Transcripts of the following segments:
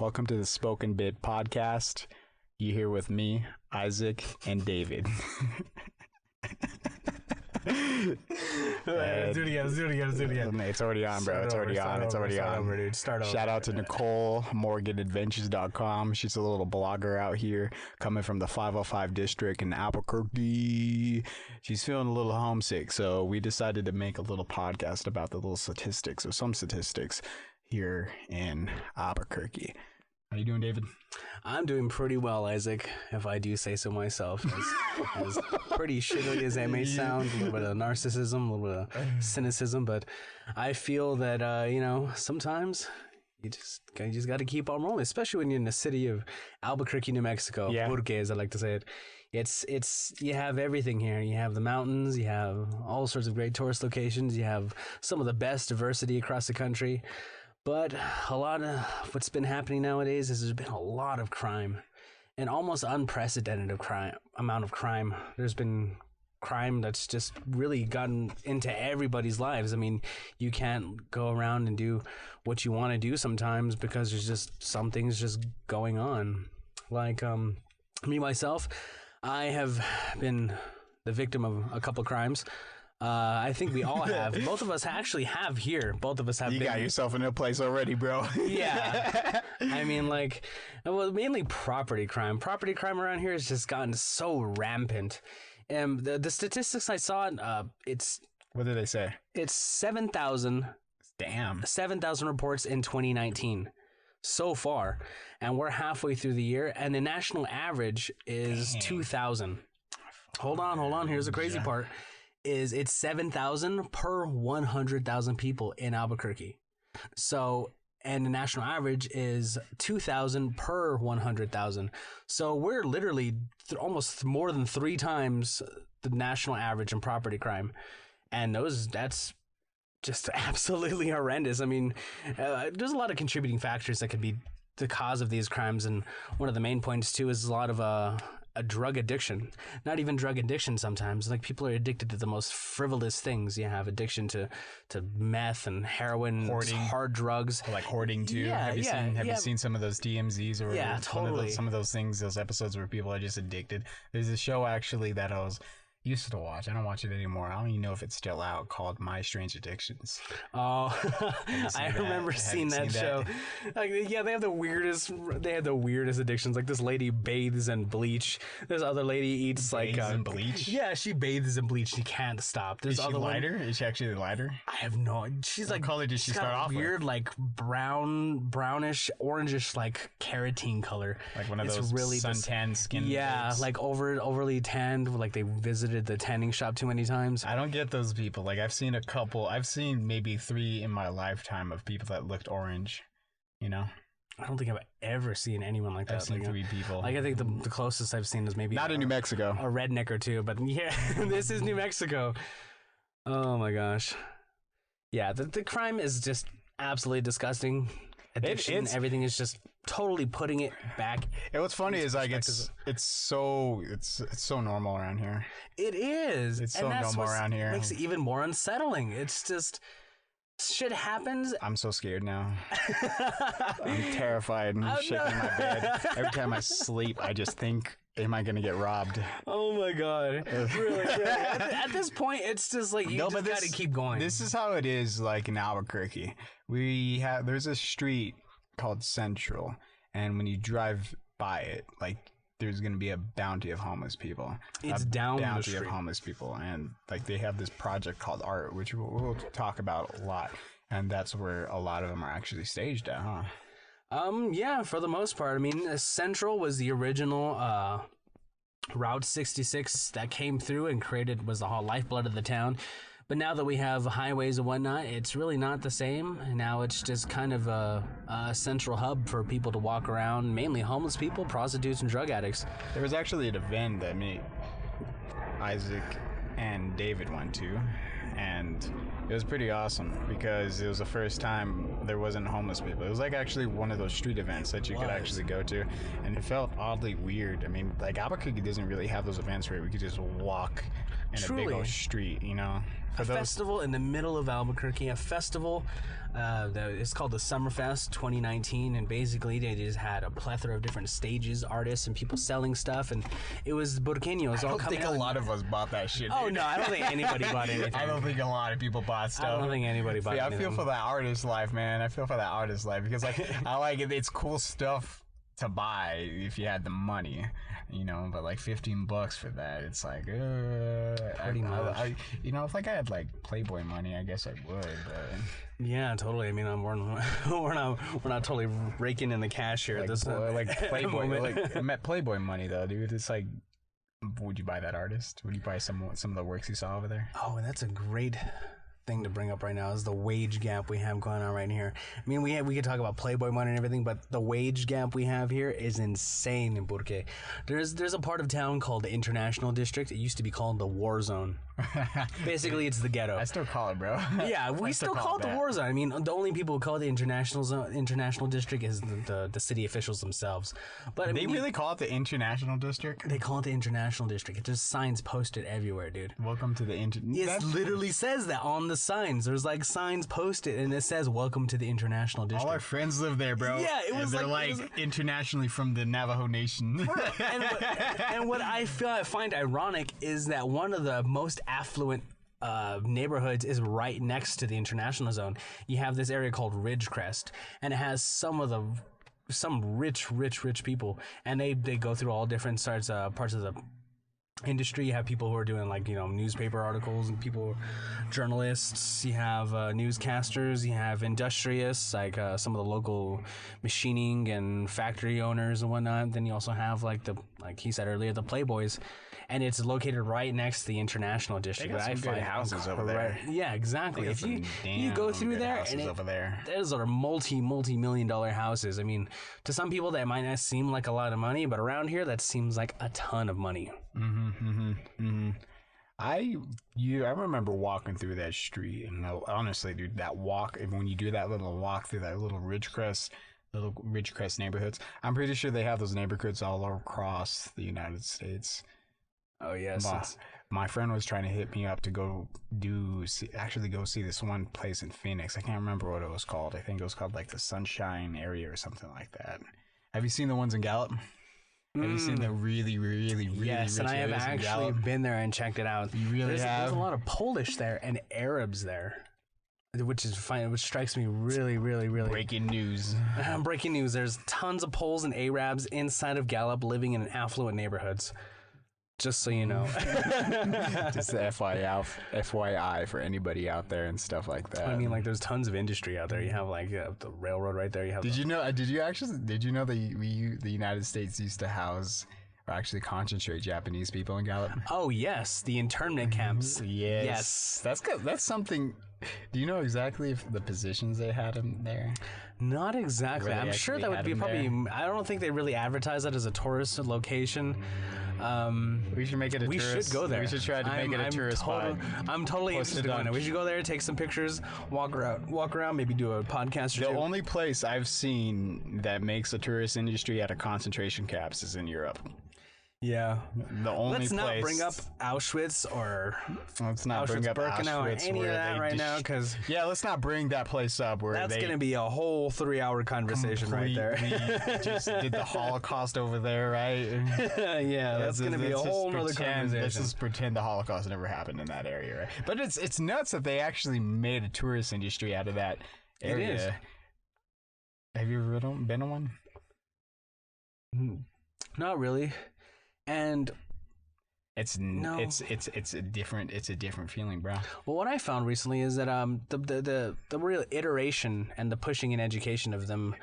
Welcome to the SpokenBit podcast. You here with me, Isaac, and David. Let's do it again. It's already on, bro. It's already on. Start over. Shout out to Nicole, MorganAdventures.com. She's a little blogger out here coming from the 505 district in Albuquerque. She's feeling a little homesick, so we decided to make a little podcast about the little statistics, or some statistics, here in Albuquerque. How you doing, David? I'm doing pretty well, Isaac, if I do say so myself. As pretty shitty as that may sound, a little bit of narcissism, a little bit of cynicism, but I feel that, sometimes you just got to keep on rolling, especially when you're in the city of Albuquerque, New Mexico, Porque, as I like to say it. It's you have everything here. You have the mountains, you have all sorts of great tourist locations, you have some of the best diversity across the country. But a lot of what's been happening nowadays is there's been a lot of crime, an almost unprecedented amount of crime. There's been crime that's just really gotten into everybody's lives. I mean, you can't go around and do what you want to do sometimes because there's just some things just going on. Like me, myself, I have been the victim of a couple crimes. I think we all have. Both of us actually have here. Both of us have. You got yourself in a place already, bro. Yeah. I mean, mainly property crime. Property crime around here has just gotten so rampant. And the statistics I saw, it's... What did they say? It's 7,000. Damn. 7,000 reports in 2019 so far. And we're halfway through the year. And the national average is 2,000. Hold on. Here's the crazy part. It's 7,000 per 100,000 people in Albuquerque. So, and the national average is 2,000 per 100,000. So we're literally almost more than 3 times the national average in property crime. And that's just absolutely horrendous. I mean, there's a lot of contributing factors that could be the cause of these crimes. And one of the main points too is a lot of a drug addiction. Not even drug addiction sometimes. Like, people are addicted to the most frivolous things. You have addiction to meth and heroin, hoarding, hard drugs. Like hoarding too. Have you seen some of those DMZs or totally. some of those things, those episodes where people are just addicted? There's a show actually that I used to watch. I don't watch it anymore. I don't even know if it's still out, called My Strange Addictions. Oh, I remember seeing that show. Like, yeah, they have the weirdest addictions. Like, this lady bathes in bleach. This other lady eats in bleach? Yeah, she bathes in bleach. She can't stop. There's Is she lighter? Is she actually lighter? I have no idea. She's what color did she start off weird, with? like brownish, orangish, like carotene color. Like one of those really suntan skin. Yeah, plates. like overly tanned. Like, they visited the tanning shop too many times. I don't get those people. Like, I've seen maybe 3 in my lifetime of people that looked orange, you know? I don't think I've ever seen anyone like that. I've seen 3 people. Like, I think the closest I've seen is maybe not in New Mexico. A redneck or 2, but yeah, this is New Mexico. Oh my gosh. Yeah, the crime is just absolutely disgusting. Addiction, everything is just totally putting it back. And what's funny is, like, it's so normal around here. It is. It's so normal around here. Makes it even more unsettling. It's just, shit happens. I'm so scared now. I'm terrified. I'm shaking in my bed. Every time I sleep, I just think, am I going to get robbed? Oh my God. Really? At this point, it's just like, you just got to keep going. This is how it is, like, in Albuquerque. There's a street called Central, and when you drive by it, like, there's going to be a bounty of homeless people. It's down the street. Bounty of homeless people, and, like, they have this project called Art, which we'll talk about a lot, and that's where a lot of them are actually staged at, huh? Yeah, for the most part. I mean, Central was the original Route 66 that came through and was the whole lifeblood of the town. But now that we have highways and whatnot, it's really not the same. And now it's just kind of a central hub for people to walk around, mainly homeless people, prostitutes, and drug addicts. There was actually an event that Isaac and David went to, and it was pretty awesome because it was the first time there wasn't homeless people. It was like actually one of those street events that you could actually go to, and it felt oddly weird. I mean, like, Albuquerque doesn't really have those events where we could just walk in a Truly. big old street, you know. A festival in the middle of Albuquerque, a festival it's called the Summerfest 2019, and basically they just had a plethora of different stages, artists, and people selling stuff, and it was Burqueños all coming out. I don't think a lot of us bought that shit. Oh, dude. no, I don't think anybody bought anything. I don't think a lot of people bought stuff. I don't think anybody bought anything. I feel for that artist life, man. I feel for that artist life because, like, I like it. It's cool stuff to buy if you had the money, you know, but like $15 for that, it's like Pretty much. you know, if like I had like Playboy money, I guess I would, but yeah, totally. I mean, we're not totally raking in the cash here. like, like Playboy, like I met Playboy money though, dude. It's like, would you buy that artist? Would you buy some of the works you saw over there? Oh, and that's a great thing to bring up right now is the wage gap we have going on right here. I mean, we could talk about Playboy money and everything, but the wage gap we have here is insane in Burque. There's a part of town called the International District. It used to be called the War Zone. Basically, it's the ghetto. I still call it, bro. Yeah, we still call it the War Zone. I mean, the only people who call it the International District is the city officials themselves. But I mean, they really call it the International District? They call it the International District. It's just signs posted everywhere, dude. Welcome to the It literally says that on the signs. There's like signs posted, and it says "Welcome to the International District." All our friends live there, bro. Yeah, it was they're like internationally from the Navajo Nation. and what I find ironic is that one of the most affluent neighborhoods is right next to the International Zone. You have this area called Ridgecrest, and it has some rich people, and they go through all different parts of the industry. You have people who are doing like, you know, newspaper articles, and people, journalists. You have newscasters. You have industrious, like some of the local machining and factory owners and whatnot. Then you also have like he said earlier, the Playboys, and it's located right next to the International District. They got some good houses over there. Yeah, exactly. If you go through there, and over there, those are multi-million-dollar houses. I mean, to some people that might not seem like a lot of money, but around here that seems like a ton of money. I remember walking through that street, and honestly, dude, that walk, when you do that little walk through that little Ridgecrest neighborhoods, I'm pretty sure they have those neighborhoods all across the United States. Oh yes, my friend was trying to hit me up to go see this one place in Phoenix. I can't remember what it was called. I think it was called like the Sunshine area or something like that. Have you seen the ones in Gallup? Have you seen the really yes, rich and I have areas in actually Gallup? been there and checked it out. You really have? There's a lot of Polish there and Arabs there, which is fine. Which strikes me really. Breaking news. Breaking news. There's tons of Poles and Arabs inside of Gallup living in affluent neighborhoods. Just so you know. Just the FYI for anybody out there and stuff like that. I mean, like, there's tons of industry out there. You have like the railroad right there. You have. Did you know the United States used to house or actually concentrate Japanese people in Gallup? Oh yes, the internment camps. Yes. That's good. That's something. Do you know exactly if the positions they had them there? Not exactly. I'm sure that would be probably. I don't think they really advertise that as a tourist location. We should make it we should go there. We should try to make it a tourist spot. I'm totally interested in going there. We should go there, take some pictures, walk around, maybe do a podcast or two. The only place I've seen that makes a tourist industry out of concentration camps is in Europe. Yeah. The only Let's place. not bring up Auschwitz or let's not bring up Birkenau or Auschwitz any of that right now, because yeah, let's not bring that place up where that's going to be a whole 3-hour conversation right there. Just did the Holocaust over there, right? Yeah, that's going to be a whole other conversation. Let's just pretend the Holocaust never happened in that area, right? But it's nuts that they actually made a tourist industry out of that area. It is. Have you ever been to one? Not really. And it's a different feeling, bro. Well, what I found recently is that the real iteration and the pushing in education of them,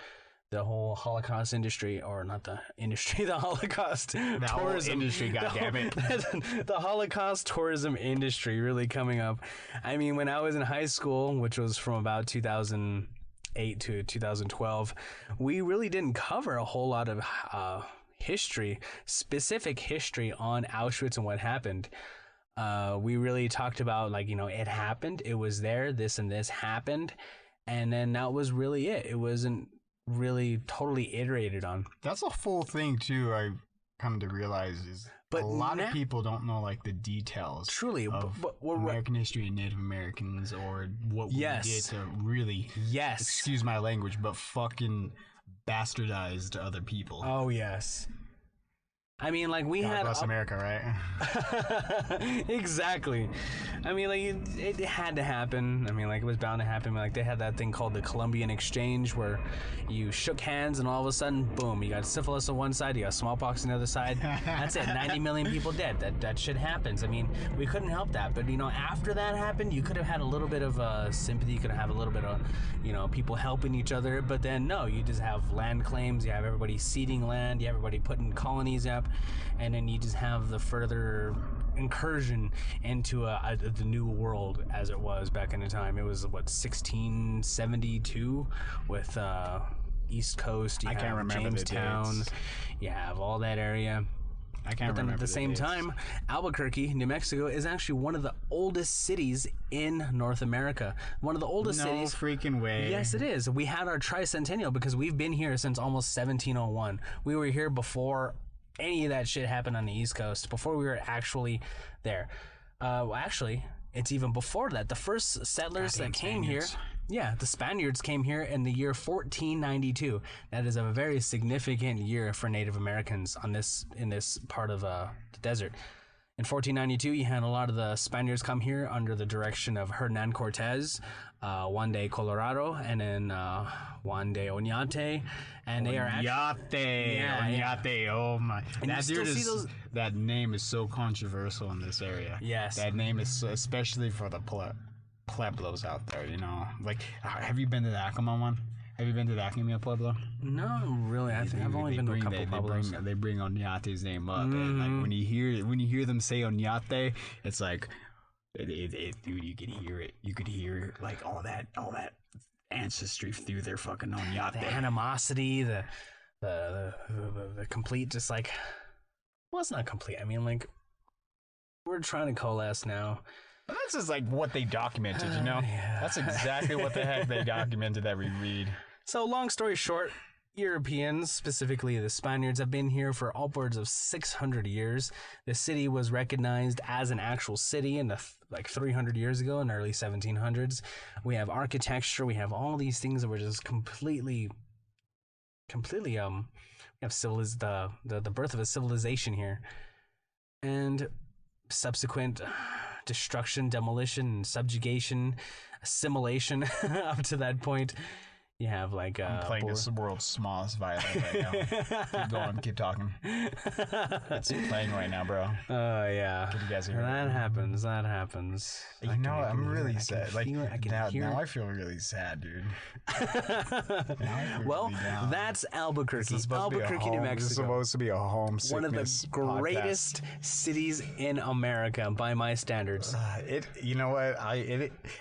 the whole Holocaust industry, or not the industry, the Holocaust tourism industry, goddammit. The Holocaust tourism industry really coming up. I mean, when I was in high school, which was from about 2008 to 2012, we really didn't cover a whole lot of specific history on Auschwitz and what happened. We really talked about, like, you know, it happened, it was there, this and this happened, and then that was really it. It wasn't really totally iterated on. That's a full thing too. come to realize is But a lot of people don't know like the details truly, of American history and Native Americans, or what we did to really, excuse my language, but fucking bastardized other people. Oh yes. I mean, like, we God had bless America, right? Exactly. I mean, like, it had to happen. I mean, like, it was bound to happen. Like, they had that thing called the Columbian Exchange, where you shook hands and all of a sudden, boom, you got syphilis on one side, you got smallpox on the other side. That's it. 90 million people dead. That shit happens. I mean, we couldn't help that. But, you know, after that happened, you could have had a little bit of sympathy. You could have a little bit of, you know, people helping each other. But then, no, you just have land claims. You have everybody ceding land. You have everybody putting colonies up. And then you just have the further incursion into the new world as it was back in the time. It was, what, 1672 with East Coast. You have Jamestown. You have all that area. I can't remember. But then at the same time, Albuquerque, New Mexico, is actually one of the oldest cities in North America. One of the oldest cities. No freaking way. Yes, it is. We had our tricentennial because we've been here since almost 1701. We were here before any of that shit happened on the East Coast, before we were actually there. Well, actually, it's even before that. The first settlers that came here, the Spaniards came here in the year 1492. That is a very significant year for Native Americans in this part of the desert. In 1492, you had a lot of the Spaniards come here under the direction of Hernan Cortez, Juan de Colorado, and then Juan de Oñate, and they are actually Oñate. Oh my! That name is so controversial in this area. Yes, that name is especially for the Pueblos out there. You know, like, have you been to the Acoma one? Have you been to the Acoma Pueblo? No, really. I think I've only been to a couple Pueblos. They bring Oñate's name up, and like when you hear them say Oñate, it's like, dude, you could hear it. You could hear like all that ancestry through their fucking Oñate. The animosity, the complete, just like, well, it's not complete. I mean, like, we're trying to coalesce now. But that's just like what they documented, you know? That's exactly what the heck they documented that we read. So, long story short, Europeans, specifically the Spaniards, have been here for upwards of 600 years. The city was recognized as an actual city in like 300 years ago, in the early 1700s. We have architecture. We have all these things that were just completely. We have the birth of a civilization here, and subsequent destruction, demolition, subjugation, assimilation up to that point. You have like I'm playing this world's smallest violin right now. Keep talking. It's playing right now, bro. Oh yeah. Did you guys hear that? Happens. You know, I'm really sad. Like now I feel really sad, dude. Well, that's Albuquerque. New Mexico. This is supposed to be a homesickness one of the greatest cities in America by my standards. You know what?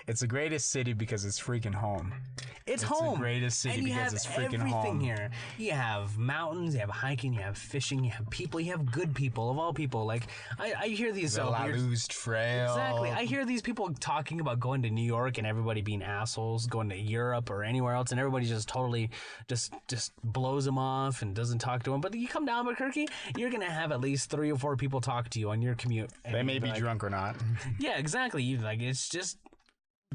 It's the greatest city because it's freaking home. It's home. The greatest city because it's freaking home. Here. You have mountains, you have hiking, you have fishing, you have people, you have good people of all people. Like I hear these the La Luz Trail. Exactly. I hear these people talking about going to New York and everybody being assholes, going to Europe or anywhere else, and everybody just totally just blows them off and doesn't talk to them. But you come to Albuquerque, you're gonna have at least 3 or 4 people talk to you on your commute. They may be drunk or not. Yeah, exactly. It's just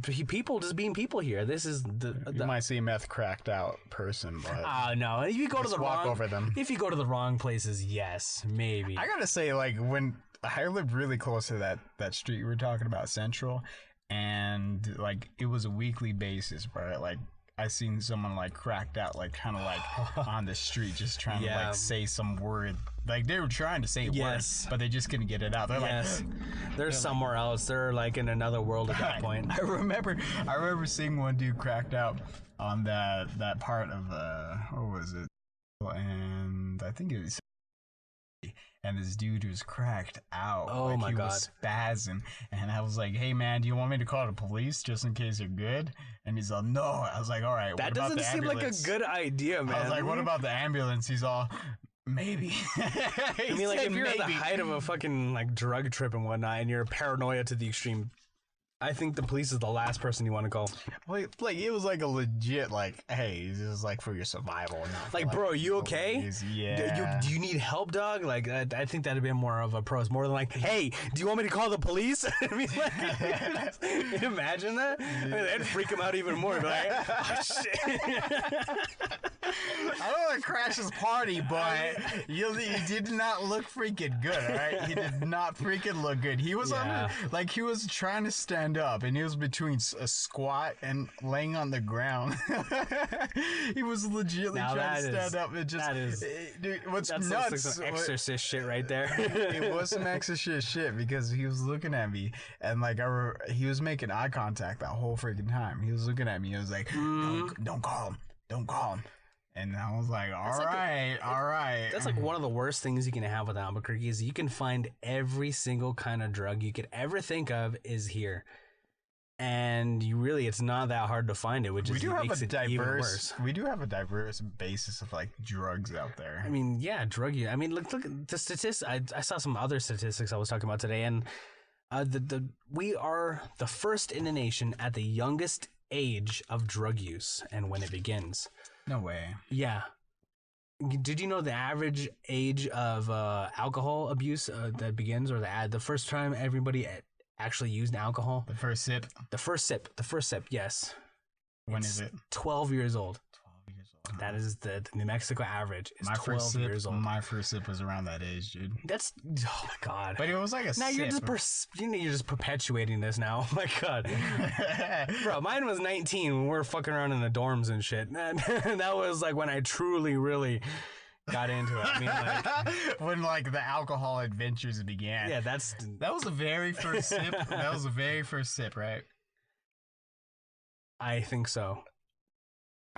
people just being people here. This is you might see a meth cracked out person, but no. If you go to the walk over them. If you go to the wrong places, yes, maybe. I gotta say, like, when I lived really close to that street you were talking about, Central, and like it was a weekly basis where like I seen someone like cracked out, like kind of like on the street, just trying to like say some word. Like they were trying to say words, but they just couldn't get it out. They're like, they're somewhere else. They're like in another world at that point. I remember seeing one dude cracked out on that part of what was it? And I think it was. And this dude was cracked out. Oh like my he God. was spazzing. And I was like, hey man, do you want me to call the police just in case you're good? And he's like, no. I was like, all right, that doesn't seem like a good idea, man. I was like, what about the ambulance? He's all, maybe. I mean, like, if you're at the height of a fucking like drug trip and whatnot, and you're paranoia to the extreme, I think the police is the last person you want to call. Like it was like a legit like, hey, this is like for your survival. Not Like, bro, you okay? Yeah. Do you need help, dog? Like, I think that'd be more of a pro. It's more than like, hey, do you want me to call the police? I mean, like, imagine that. I mean, that'd freak him out even more. Be like, oh, shit. I don't want to crash his party, but he did not look freaking good. All right, he did not freaking look good. He was he was trying to stand up, and he was between a squat and laying on the ground. He was legitimately trying to stand up. It just, dude, what's nuts? Like some exorcist shit right there. It was some exorcist shit because he was looking at me, and like he was making eye contact that whole freaking time. He was looking at me. He was like, "Don't call him. Don't call him." And I was like, all right. That's like one of the worst things you can have with Albuquerque is you can find every single kind of drug you could ever think of is here. And it's not that hard to find it, which makes it even worse. We do have a diverse basis of like drugs out there. I mean, yeah, drug use. I mean, look at the statistics. I saw some other statistics I was talking about today, and we are the first in the nation at the youngest age of drug use and when it begins. No way. Yeah. Did you know the average age of alcohol abuse that begins, or the first time everybody actually used alcohol? The first sip? The first sip, yes. When is it? 12 years old. 12 years old. That is the New Mexico average. Is 12 years old. My first sip was around that age, dude. That's, oh my God. But it was like a now sip. You're just perpetuating this now. Oh my God. Bro, mine was 19 when we were fucking around in the dorms and shit. And that was like when I truly, really got into it. I mean, like, when like the alcohol adventures began. Yeah, that was the very first sip. That was the very first sip, right? I think so.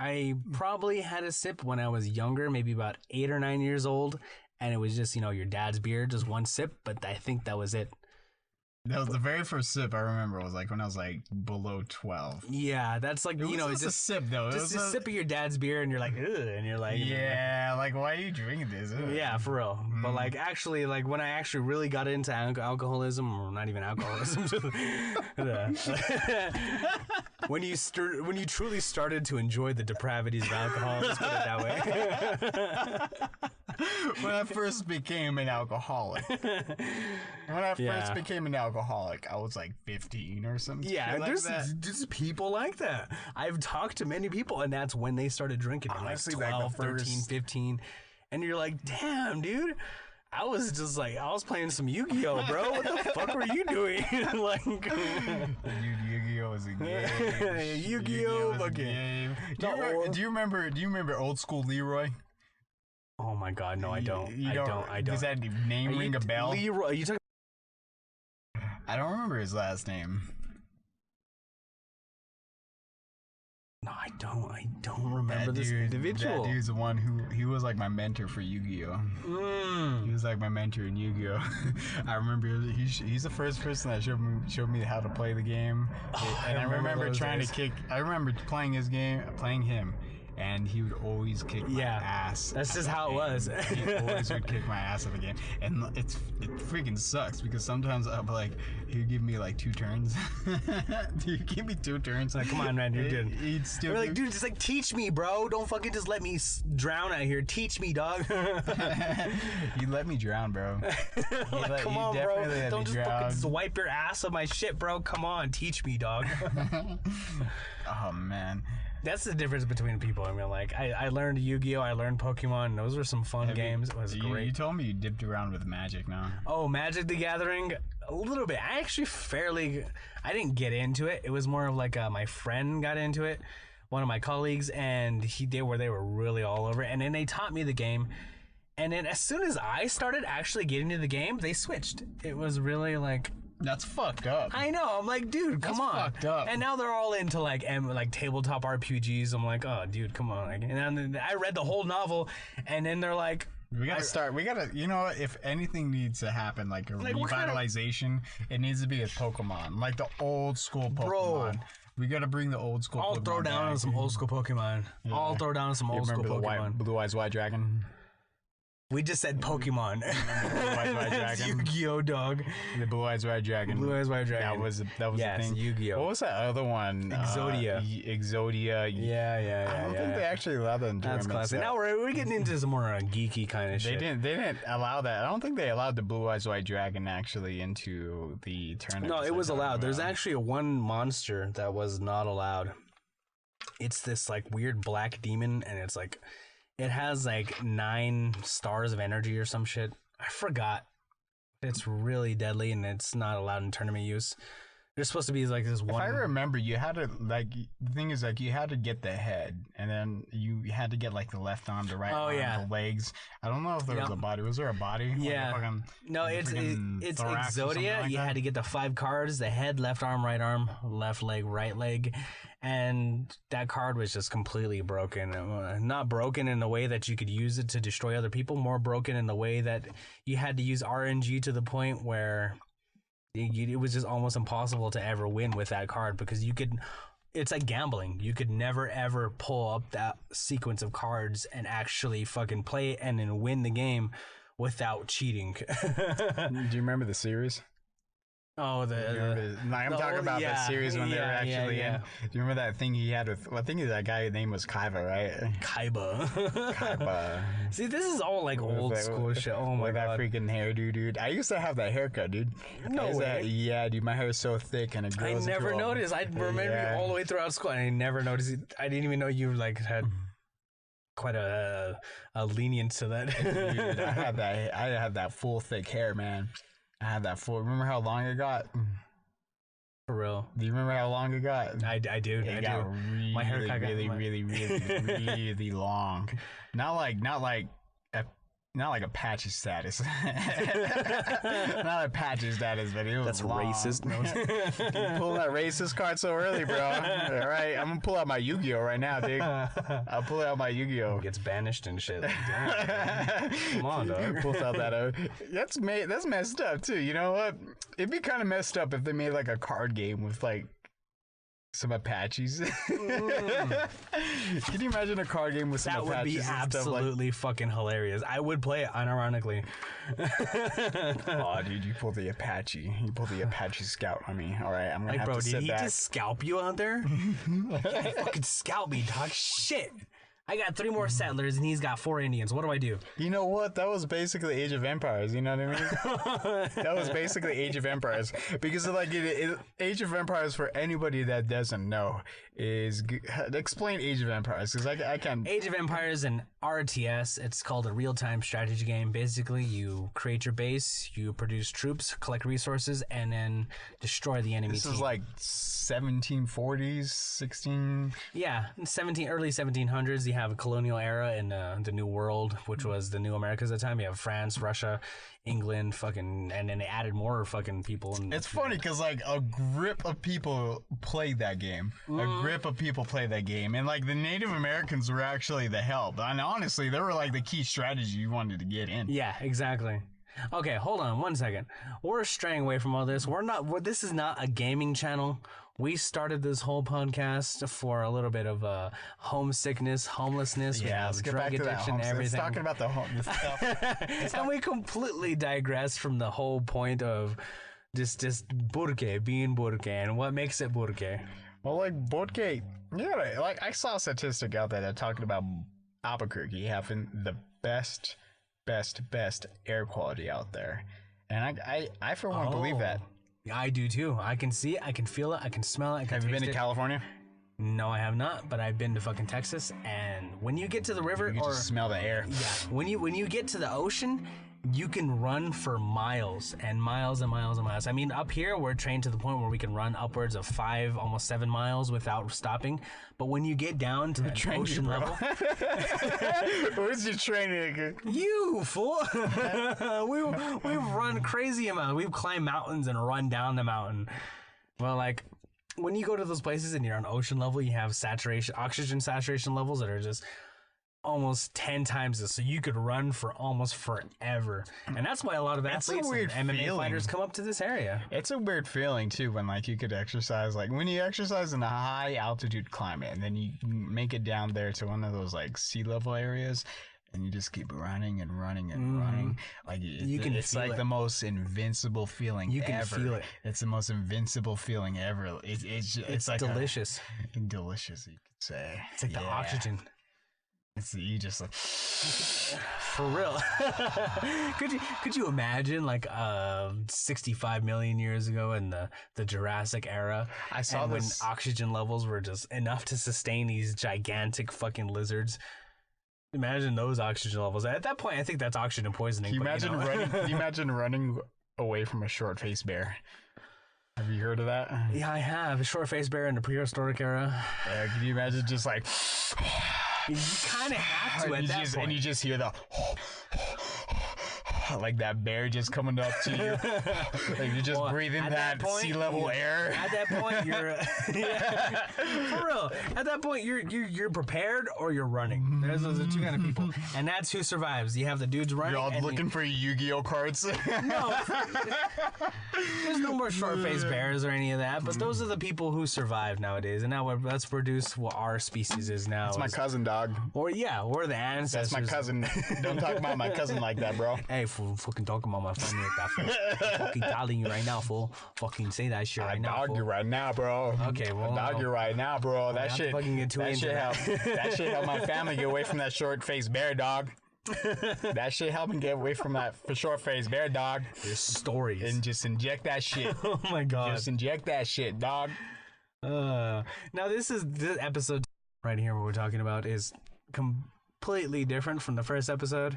I probably had a sip when I was younger, maybe about 8 or 9 years old, and it was just, your dad's beer, just one sip, but I think that was it. That was the very first sip I remember was like when I was like below 12. Yeah, that's like, it's just a sip though. Just a sip of your dad's beer and you're like, ugh, and you're like, yeah, like why are you drinking this? Ugh. Yeah, for real. But like actually, like when I actually really got into alcoholism, or not even alcoholism, just, when you truly started to enjoy the depravities of alcohol, let's put it that way. When I first became an alcoholic. I was like 15 or something. Yeah, like there's just people like that. I've talked to many people, and that's when they started drinking. Honestly, like 12, 13, 15. And you're like, damn, dude. I was just like, I was playing some Yu-Gi-Oh, bro. What the fuck were you doing? Like, Yu-Gi-Oh was a game. Yu-Gi-Oh was a game. Do you remember old school Leroy? Oh my God, no, I don't. I don't. Does that name ring a bell? Leroy, are you talking? I don't remember his last name. No, I don't remember this individual. That dude's the one he was like my mentor for Yu-Gi-Oh. He was like my mentor in Yu-Gi-Oh. I remember he's the first person that showed me how to play the game. And I remember playing him. And he would always kick my ass. That's just how it was. He always would kick my ass at the game. And it freaking sucks because sometimes I'll be like, he'd give me like 2 turns. Dude, give me 2 turns. Like, come on, man, you're good. He'd still like, dude, just like, teach me, bro. Don't fucking just let me drown out here. Teach me, dog. He let me drown, bro. Like, come on, bro. Don't just fucking just wipe your ass on my shit, bro. Come on, teach me, dog. Oh, man. That's the difference between people. I mean, like, I learned Yu-Gi-Oh! I learned Pokemon. Those were some fun games. It was great. You told me you dipped around with Magic now. Oh, Magic the Gathering? A little bit. I actually I didn't get into it. It was more of like my friend got into it, one of my colleagues, and they were really all over it. And then they taught me the game. And then as soon as I started actually getting into the game, they switched. It was really like... That's fucked up. I know. I'm like, dude, come on. Fucked up. And now they're all into like tabletop RPGs. I'm like, oh, dude, come on. Like, and then I read the whole novel, and then they're like, we gotta. You know what? If anything needs to happen, like a revitalization, it needs to be a Pokemon, like the old school Pokemon. Bro. We gotta bring the old school. I'll throw down on some old school Pokemon. Yeah. I'll throw down some old school Pokemon. Blue Eyes White Dragon. We just said Pokemon. Blue-Eyes White That's Dragon. Yu-Gi-Oh, dog. The Blue-Eyes White Dragon. Blue-Eyes White Dragon. That was Yes, the thing. Yu-Gi-Oh. What was that other one? Exodia. Exodia. Yeah. I don't think they actually allowed that in That's tournaments. classic. Now we're getting into some more geeky kind of They shit. didn't allow that. I don't think they allowed the Blue-Eyes White Dragon actually into the tournament. No, it was allowed. There's actually one monster that was not allowed. It's this like weird black demon, and it's like it has like 9 stars of energy or some shit. I forgot. It's really deadly, and it's not allowed in tournament use. There's supposed to be like this one. If I remember, you had to like the thing is like you had to get the head, and then you had to get like the left arm, the right arm, the legs. I don't know if there was a body. Was there a body? Yeah. Like No, it's thorax or something Exodia. like You that? had to get the 5 cards: the head, left arm, left leg, right leg, and that card was just completely broken. Not broken in the way that you could use it to destroy other people. More broken in the way that you had to use RNG to the point where it was just almost impossible to ever win with that card because you could. It's like gambling. You could never ever pull up that sequence of cards and actually fucking play it and then win the game without cheating. Do you remember the series? Oh, I'm talking about the series when they were actually in. Do you remember that thing he had with? Well, I think that guy's name was Kaiba, right? Kaiba. See, this is all like old school shit. Oh my god, that freaking hairdo, dude. I used to have that haircut, dude. No way. Yeah, dude. My hair is so thick and it grows. I never noticed. I remember you all the way throughout school, and I never noticed it. I didn't even know you like had quite a lenience to that. Dude, I had that full thick hair, man. I had that full. Remember how long it got? For real. Do you remember how long it got? I do. It got really, My haircut got really long. Not like a patchy status. Not a patchy status, but it was That's long. racist. No. You pull that racist card so early, bro. All right, I'm gonna pull out my Yu-Gi-Oh right now, dude. I'll pull out my Yu-Gi-Oh. Gets banished and shit. Like, damn, come on, dog. Pulls out that. That's messed up too. You know what? It'd be kind of messed up if they made like a card game with like some Apaches. Can you imagine a card game with some That Apaches? would be absolutely fucking hilarious. I would play it unironically. Oh, dude, you pulled the Apache. You pulled the Apache scout on me. All right, I'm gonna Like, have bro, to did sit he back. just scalp you out there? He fucking scalp me, dog. Shit. I got 3 more settlers and he's got 4 Indians. What do I do? You know what? That was basically Age of Empires. You know what I mean? That was basically Age of Empires because like Age of Empires for anybody that doesn't know is explain Age of Empires because I can't. Age of Empires and RTS. It's called a real-time strategy game. Basically, you create your base, you produce troops, collect resources, and then destroy the enemy This team. is like 1740s, 16. Yeah, early 1700s. You have a colonial era in the New World, which was the New Americas at the time. You have France, Russia, England, fucking, and then they added more fucking people. And It's funny because like a grip of people played that game. A grip of people played that game, and like the Native Americans were actually the help. And honestly, they were like the key strategy you wanted to get in. Yeah, exactly. Okay, hold on 1 second. We're straying away from all this. This is not a gaming channel. We started this whole podcast for a little bit of homesickness, homelessness, Let's get back drug to that. addiction, everything. Let's talking about the stuff. And we completely digressed from the whole point of just burke, being burke, and what makes it burke. Well, like Bodke, yeah, like I saw a statistic out there that talking about Albuquerque having the best air quality out there, and I for one believe that. I do too. I can see it, I can feel it, I can smell it. Have you been to California? No, I have not, but I've been to fucking Texas, and when you get to the river, You can just smell the air. yeah, when you get to the ocean, you can run for miles and miles and miles and miles. I mean, up here we're trained to the point where we can run upwards of 5, almost 7 miles without stopping. But when you get down to the ocean level, Where's your training? you fool, we've run crazy amounts. We've climbed mountains and run down the mountain. Well, like when you go to those places and you're on ocean level, you have oxygen saturation levels that are just almost 10 times this, so you could run for almost forever. And that's why a lot of athletes weird and MMA feeling. fighters come up to this area. It's a weird feeling too when like you could exercise, like when you exercise in a high altitude climate and then you make it down there to one of those like sea level areas. and you just keep running and running and running. Like it's like the most invincible feeling you can ever. Feel it. It's the most invincible feeling ever. It's like delicious. Delicious, you could say. It's like the oxygen. It's you just like for real. could you imagine like 65 million years ago in the Jurassic era? I saw when this oxygen levels were just enough to sustain these gigantic fucking lizards. Imagine those oxygen levels. At that point, I think that's oxygen poisoning. Can you imagine running away from a short-faced bear? Have you heard of that? Yeah, I have. A short-faced bear in the prehistoric era. Yeah, can you imagine just like you kind of have to at that point. And you just hear the like that bear just coming up to you. Like you're just breathing that sea level air. At that point, you're for real. At that point, you're prepared or you're running. Those are the two kind of people, and that's who survives. You have the dudes running. You're all looking for Yu-Gi-Oh cards. No, there's no more short-faced bears or any of that. But those are the people who survive nowadays, and now let's produce what our species is now. That's my cousin, dog. Or the ancestors. That's my cousin. Don't talk about my cousin like that, bro. Hey, fool, fucking talking about my family like that, fool. Fucking telling you right now, fool. Fucking say that shit right now, I dog you right now, bro. Okay, well, I dog you right now, bro. That shit. That shit helped my family get away from that short-faced bear, dog. That shit helped me get away from that short-faced bear, dog. There's stories. And just inject that shit. Oh my god. Just inject that shit, dog. Now this episode right here what we're talking about is completely different from the first episode.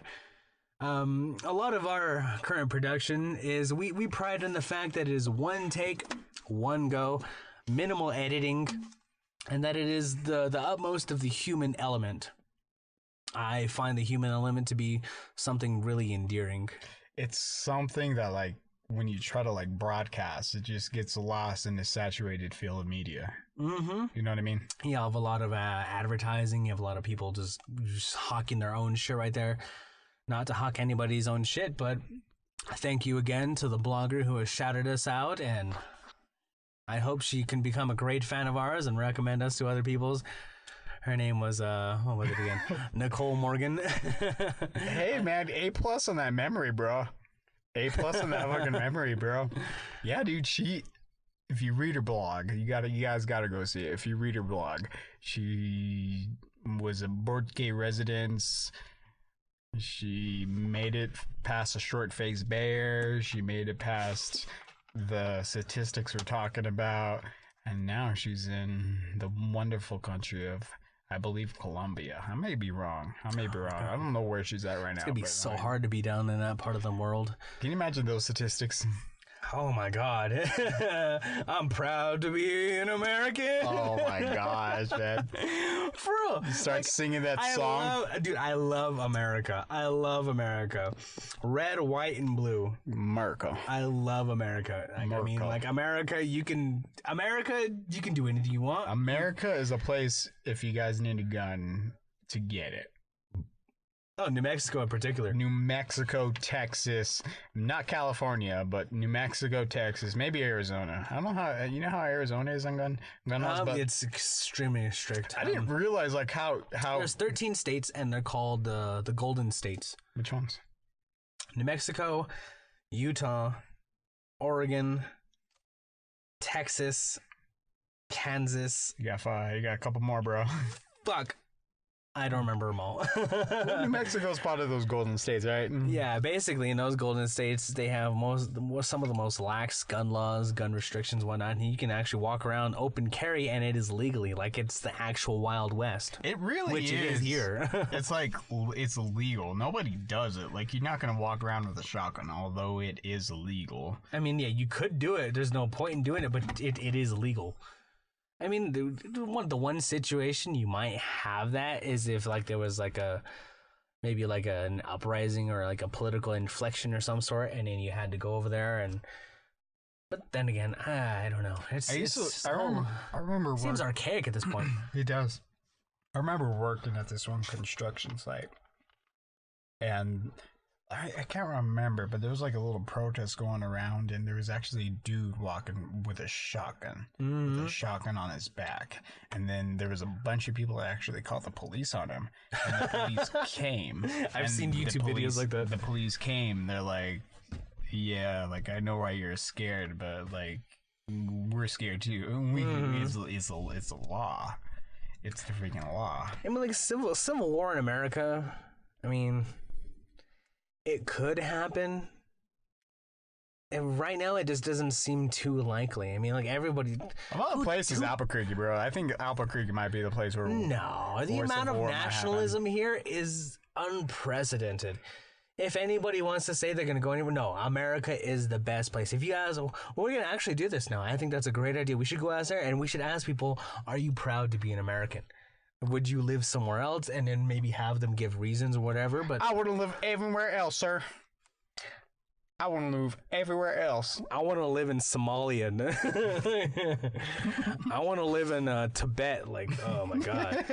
A lot of our current production is we pride in the fact that it is one take, one go, minimal editing, and that it is the utmost of the human element. I find the human element to be something really endearing. It's something that, like, when you try to, like, broadcast, it just gets lost in the saturated field of media. Mm-hmm. You know what I mean? You have a lot of advertising. You have a lot of people just hawking their own shit right there. Not to hawk anybody's own shit, but thank you again to the blogger who has shouted us out, and I hope she can become a great fan of ours and recommend us to other people's. Her name was, what was it again? Nicole Morgan. Hey, man, A+ on that memory, bro. A+ on that fucking memory, bro. Yeah, dude, if you read her blog, you guys gotta go see it. If you read her blog, she was a Board Gay residence. She made it past a short-faced bear. She made it past the statistics we're talking about. And now she's in the wonderful country of, I believe, Colombia. I may be wrong. I don't know where she's at right now. It's going to be so hard to be down in that part of the world. Can you imagine those statistics? Oh my god. I'm proud to be an American. Oh my gosh, man. For real. You start singing that song. I love America. I love America. Red, white, and blue. America. I love America. I mean, like, America, you can do anything you want. America is a place, if you guys need a gun, to get it. Oh, New Mexico in particular. New Mexico, Texas, not California, but New Mexico, Texas, maybe Arizona. I don't know how, you know how Arizona is on gun laws, but it's extremely strict. I didn't realize like how there's 13 states and they're called the Golden States. Which ones? New Mexico, Utah, Oregon, Texas, Kansas. You got 5. You got a couple more, bro. Fuck. I don't remember them all. Well, New Mexico's part of those golden states, right? Yeah, basically in those golden states, they have some of the most lax gun laws, gun restrictions, whatnot. And you can actually walk around open carry, and it is legally, like it's the actual Wild West. It really which is. It is here. It's like it's illegal. Nobody does it. Like you're not gonna walk around with a shotgun, although it is illegal. I mean, yeah, you could do it. There's no point in doing it, but it is legal. I mean, the one situation you might have that is if like there was like maybe like an uprising or like a political inflection or some sort, and then you had to go over there but then again, I don't know. I remember seems archaic at this point. It does. I remember working at this one construction site, and I can't remember, but there was like a little protest going around, and there was actually a dude walking with a shotgun, on his back, and then there was a bunch of people that actually called the police on him, and the police came. I've seen YouTube videos like that. The police came. They're like, "Yeah, like I know why you're scared, but like we're scared too. It's a law. It's the freaking law." I mean, like civil war in America. I mean, it could happen. And right now, it just doesn't seem too likely. I mean, like everybody. Of all the places, Albuquerque, bro. I think Albuquerque might be the place where. No, the amount of nationalism here is unprecedented. If anybody wants to say they're going to go anywhere, no, America is the best place. If you guys, we're going to actually do this now. I think that's a great idea. We should go out there and we should ask people, are you proud to be an American? Would you live somewhere else? And then maybe have them give reasons or whatever. But I wouldn't live everywhere else, sir. I want to move everywhere else. I want to live in Somalia. I want to live in Tibet. Like, oh my God.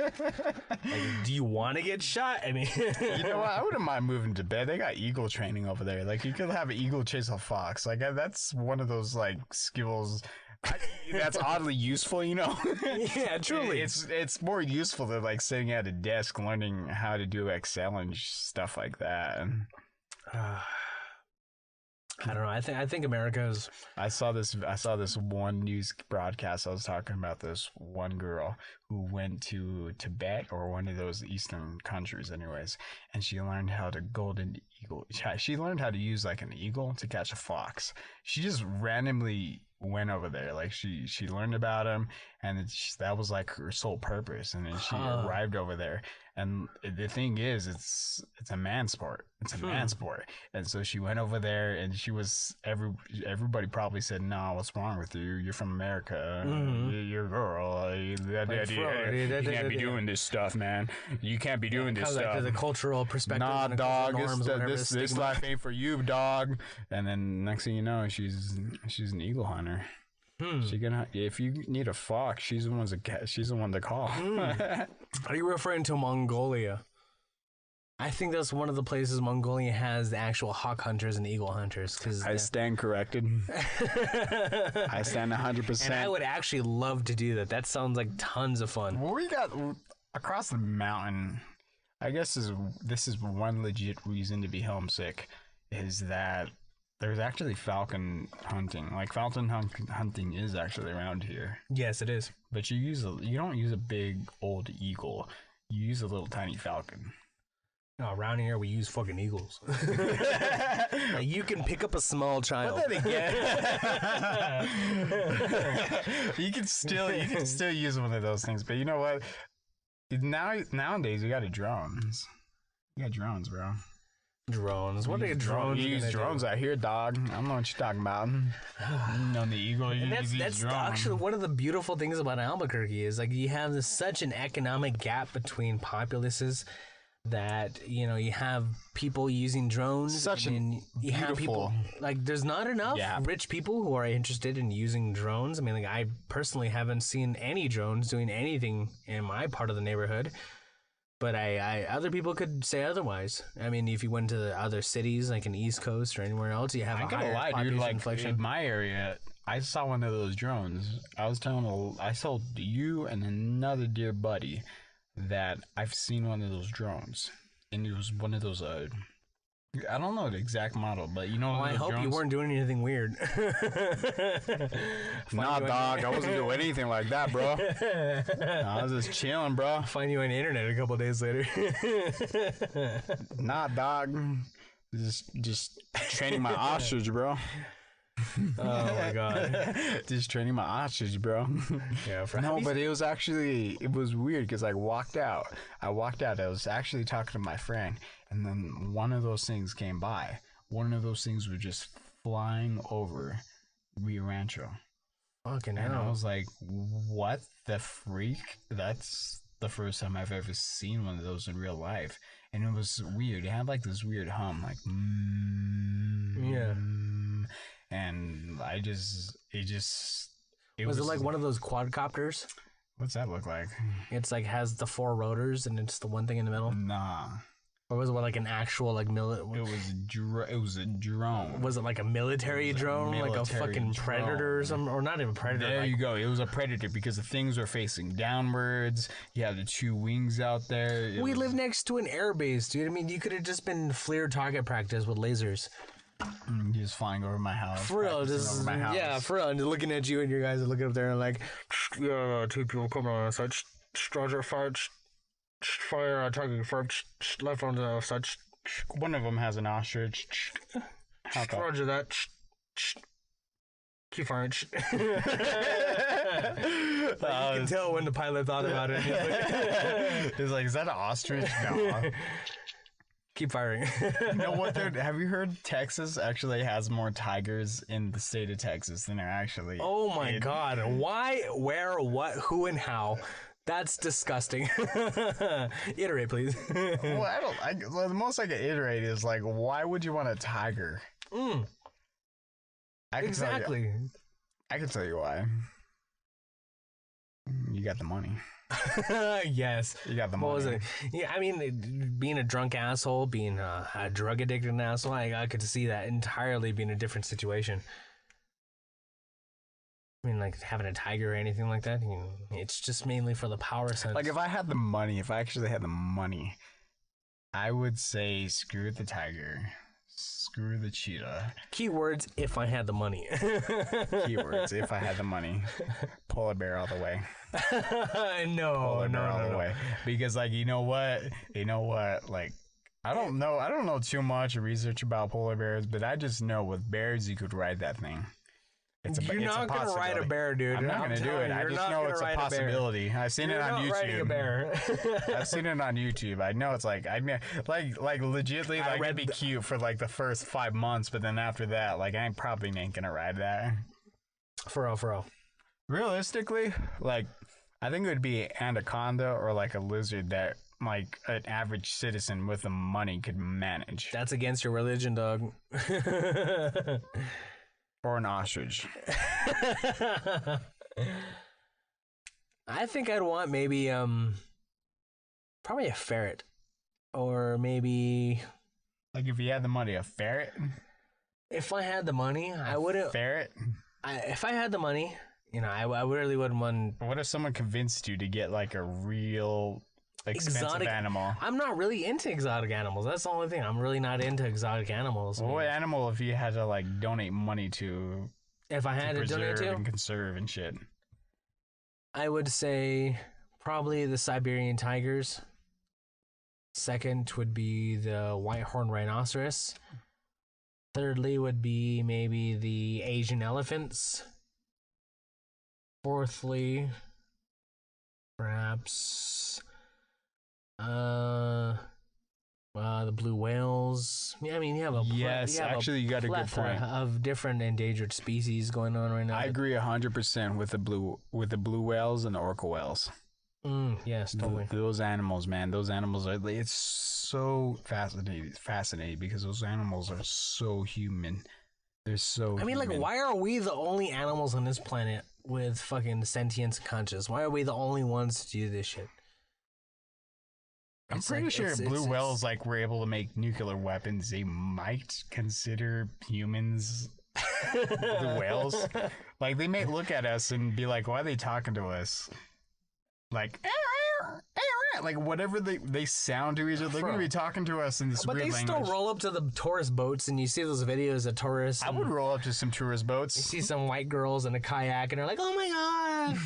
Like, do you want to get shot? I mean, you know what? I wouldn't mind moving to Tibet. They got eagle training over there. Like, you could have an eagle chase a fox. Like, that's one of those like skills. That's oddly useful, you know. Yeah, truly. It's more useful than like sitting at a desk learning how to do Excel and stuff like that. I don't know. I think America's. I saw this one news broadcast. I was talking about this one girl who went to Tibet or one of those Eastern countries, anyways, and she learned how to golden eagle. She learned how to use like an eagle to catch a fox. She just randomly went over there. Like she learned about him, and that was like her sole purpose. And then she arrived over there. And the thing is, it's a man sport. It's a man sport. And so she went over there, and she was everybody probably said, "No, what's wrong with you? You're from America. You're a girl. You can't be doing this stuff, man. You can't be doing this stuff." Like the cultural perspective. Nah, dog. This life ain't for you, dog. And then next thing you know, she's an eagle hunter. She can, if you need a fox, she's the one to call. Are you referring to Mongolia? I think that's one of the places Mongolia has the actual hawk hunters and eagle hunters. I stand corrected. I stand 100%. And I would actually love to do that. That sounds like tons of fun. Well, we got across the mountain. I guess this is one legit reason to be homesick, is that there's actually falcon hunting. Like falcon hunting is actually around here. Yes, it is. But you don't use a big old eagle. You use a little tiny falcon. No, around here we use fucking eagles. Like, you can pick up a small child. But then again, you can still use one of those things. But you know what? Nowadays we got drones. You got drones, bro. Drones. What are drones? You use drones out here, dog. I don't know what you're talking about. You know the eagle. That's actually one of the beautiful things about Albuquerque is like you have such an economic gap between populaces that you have people using drones. You have people like there's not enough rich people who are interested in using drones. I mean, like I personally haven't seen any drones doing anything in my part of the neighborhood. But I other people could say otherwise. I mean, if you went to the other cities, like in the East Coast or anywhere else, you have a higher population inflation. In my area, I saw one of those drones. I told you and another dear buddy that I've seen one of those drones, and it was one of those. I don't know the exact model, but you know. Well, I hope you weren't doing anything weird. Nah, dog, I wasn't doing anything like that, bro. I was just chilling, bro. Find you on the internet a couple days later. Nah, dog, just training my ostrich, bro. Oh my god. Just training my ostrich, bro. Yeah, but it was weird because I walked out. I was actually talking to my friend, and then one of those things came by. One of those things was just flying over Rio Rancho. Fucking hell. And I was like, what the freak? That's the first time I've ever seen one of those in real life. And it was weird. It had like this weird hum, like yeah. And was it like one of those quadcopters? What's that look like? It's like has the 4 rotors and it's the one thing in the middle. Nah. Or was it like an actual like It was a drone. Was it like a military drone, like a military fucking predator or something, or not even predator? There you go. It was a predator because the things were facing downwards. You had the two wings out there. We live next to an airbase, dude. I mean, you could have just been FLIR target practice with lasers. Just flying over my house. For real, just yeah, for real. And just looking at you, and you guys are looking up there and like, yeah, two people coming on such. Roger, fire target first, left on the such. One of them has an ostrich. Roger that. Keep firing. You can tell when the pilot thought about it. He's like, is that an ostrich? No. Keep firing. You know what? Have you heard Texas actually has more tigers in the state of Texas than there actually? Oh my God. Why, where, what, who, and how? That's disgusting. Iterate, please. Well, the most I can iterate is like, why would you want a tiger? Exactly. I can tell you why. You got the money. Yes. You got the money. What was it? Yeah, I mean, being a drunk asshole, being a drug addicted asshole, I could see that entirely being a different situation. I mean, like having a tiger or anything like that, it's just mainly for the power sense. Like if I had the money, if I actually had the money, I would say screw the tiger, screw the cheetah. Keywords, if I had the money. Keywords, if I had the money. Polar bear all the way. No, all the way. Because like, you know what? Like, I don't know too much research about polar bears, but I just know with bears, you could ride that thing. You're not going to ride a bear, dude. I'm not going to do it. I just know it's a possibility. I've seen it on YouTube. You're not riding a bear. I've seen it on YouTube. I know it's like, I mean, like legitly, like, it'd be cute for like the first 5 months, but then after that, like, I probably ain't going to ride that. For real. Realistically, like, I think it would be an anaconda or like a lizard that like an average citizen with the money could manage. That's against your religion, dog. Or an ostrich. I think I'd want maybe probably a ferret. Or maybe like if you had the money, a ferret? If I had the money, I wouldn't ferret? If I had the money, I really wouldn't want. What if someone convinced you to get like a real expensive animal? I'm not really into exotic animals. That's the only thing. I'm really not into exotic animals. What animal if you had to like donate money to? If I had to donate to and conserve and shit, I would say probably the Siberian tigers. Second would be the white-horned rhinoceros. Thirdly would be maybe the Asian elephants. Fourthly, perhaps the blue whales. Yeah, I mean, you have a you got a good point of different endangered species going on right now. I agree 100% with the blue whales and the orca whales. Yes, totally. Those animals, man. Those animals it's so fascinating because those animals are so human. They're so I mean, human. like, why are we the only animals on this planet with fucking sentience and conscience? Why are we the only ones to do this shit? I'm pretty sure blue whales like were able to make nuclear weapons. They might consider humans blue whales. Like they may look at us and be like, "Why are they talking to us?" Like, like whatever they sound to each other, they're gonna be talking to us in this weird language. But they still roll up to the tourist boats, and you see those videos of tourists. I would roll up to some tourist boats. You see some white girls in a kayak, and they're like, "Oh my god,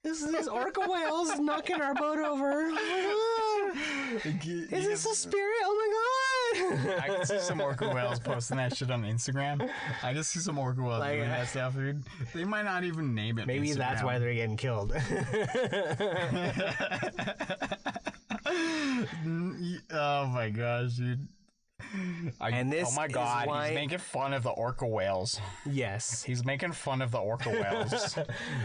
this orca whale's knocking our boat over! Oh my god, is this a spirit? Oh my god!" I can see some orca whales posting that shit on Instagram. I just see some orca whales doing that stuff, dude. They might not even name it. Maybe Instagram. That's why they're getting killed. Oh my gosh, dude. Oh my god, he's making fun of the orca whales. Yes. He's making fun of the orca whales.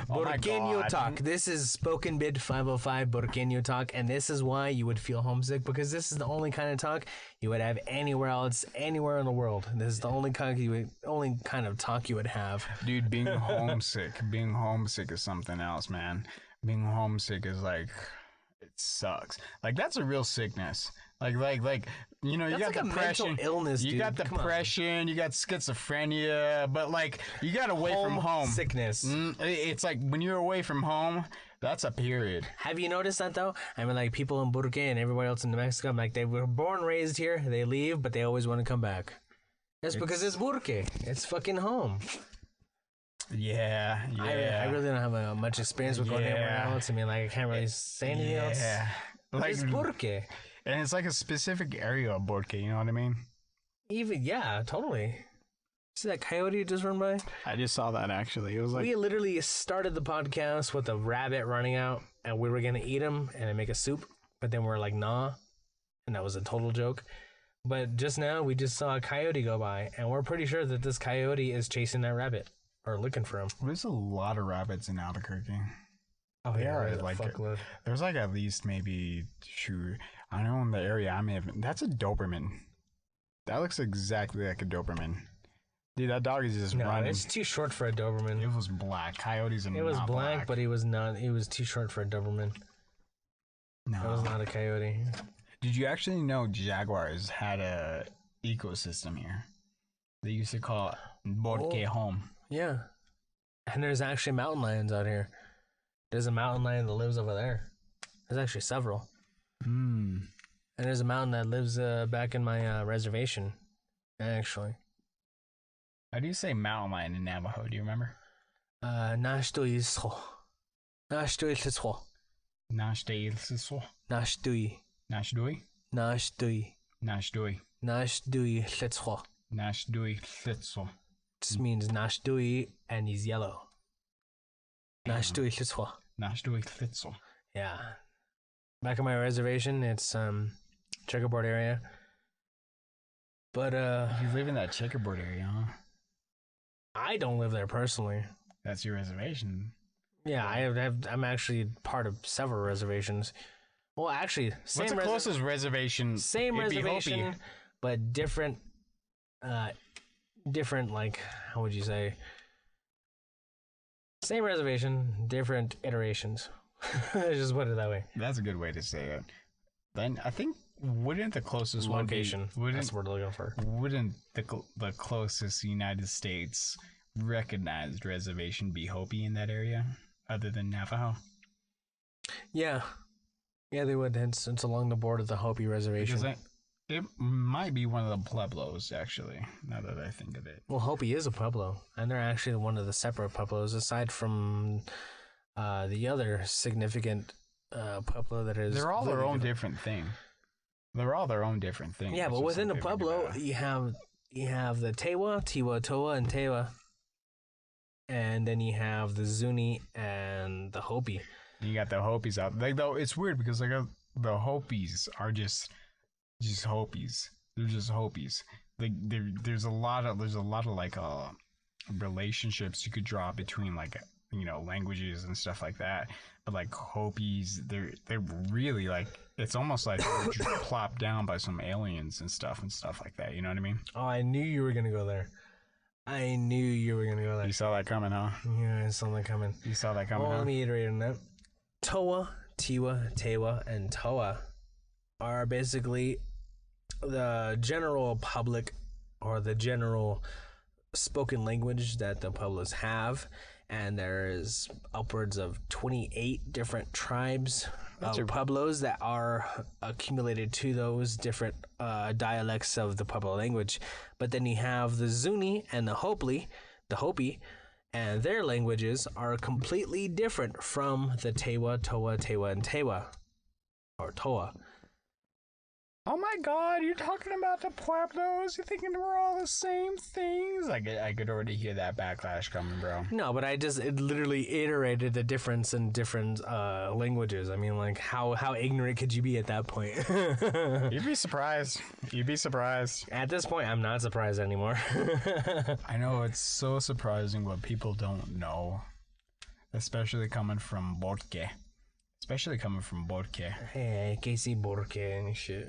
Borqueño Talk. This is SpokenBit 505 Borqueño Talk, and this is why you would feel homesick, because this is the only kind of talk you would have anywhere else, anywhere in the world. This is the only kind of talk you would have. Dude, being homesick is something else, man. Being homesick is like, it sucks. Like, that's a real sickness. Like you know, you That's got like a depression, mental illness, you dude. got Come on. depression, you got schizophrenia, but like you got away from home. Sickness. It's like when you're away from home, that's a period. Have you noticed that though? I mean, like people in Burke and everywhere else in New Mexico, I'm like they were born, raised here, they leave, but they always want to come back. That's because it's Burke. It's fucking home. Yeah. I really don't have much experience with going anywhere else. I mean, like I can't really say anything else. Yeah. Like It's Burke. and it's like a specific area of Borke, you know what I mean? Even yeah, totally. See that coyote just run by? I just saw that actually. It was like We literally started the podcast with a rabbit running out, and we were gonna eat him and make a soup, but then we're like, nah, and that was a total joke. But just now, we just saw a coyote go by, and we're pretty sure that this coyote is chasing that rabbit or looking for him. there's a lot of rabbits in Albuquerque. Oh They yeah, are there's a like fuckload. there's like at least maybe I know in the area I'm in, that's a Doberman. That looks exactly like a Doberman. Dude, that dog is just No, running. it's too short for a Doberman. It was black. Coyotes are It was not black, but he was not. He was too short for a Doberman. no. That was not a coyote. Did you actually know jaguars had a ecosystem here? They used to call it Borque home. Yeah, and there's actually mountain lions out here. There's a mountain lion that lives over there. There's actually several. Hmm. And there's a mountain that lives back in my reservation, actually. How do you say mountain lion in Navajo? Do you remember? Nashtui. Nashtui. Nashdui. Nashtui. Nashdui. Nashtui. Nashdui. Nashtui Litzho. Nashdui Flitzel. This means Nashtui and he's yellow. Nashtui Litzho. Nashdui Flitzel. Yeah. Back in my reservation, it's checkerboard area. But You live in that checkerboard area, huh? I don't live there personally. That's your reservation. Yeah, I'm actually part of several reservations. Well, actually, What's the closest reservation? Same It'd be reservation, Hopi. but different. Different, like, how would you say? Same reservation, different iterations. Just put it that way. That's a good way to say it. Then I think wouldn't the closest one be- Location. That's what we're looking for. Wouldn't the closest United States recognized reservation be Hopi in that area, other than Navajo? Yeah. Yeah, they would. It's along the border of the Hopi reservation. Because it might be one of the Pueblos, actually, now that I think of it. Well, Hopi is a Pueblo, and they're actually one of the separate Pueblos, aside from the other significant Pueblo that is... They're all their own different thing. They're all their own different thing. Yeah, It's but just within the something to Pueblo, think about. you have the Tewa, Tiwa, Toa, and Tewa. And then you have the Zuni and the Hopi. You got the Hopis out. Like, though, it's weird because like the Hopis are just Hopis. They're just Hopis. Like there's a lot of like relationships you could draw between like languages and stuff like that. But like Hopis, they're really like it's almost like they're just plopped down by some aliens and stuff like that. You know what I mean? Oh, I knew you were gonna go there. I knew you were gonna go there. You saw that coming, huh? Yeah, I saw that coming. You saw that coming, Well, huh? let me iterate on that. Toa, Tiwa, Tewa, and Toa are basically the general public or the general spoken language that the Pueblos have, and there is upwards of 28 different tribes of Pueblos that are accumulated to those different dialects of the Pueblo language. But then you have the Zuni and the Hopi, and their languages are completely different from the Tewa, Toa, Tewa, and Tewa, or Toa. Oh my God! You're talking about the Pueblos. You're thinking we're all the same things. I could already hear that backlash coming, bro. No, but it literally iterated the difference in different languages. I mean, like, how ignorant could you be at that point? You'd be surprised. At this point, I'm not surprised anymore. I know it's so surprising what people don't know, especially coming from Borque. Hey, Casey Borque and shit.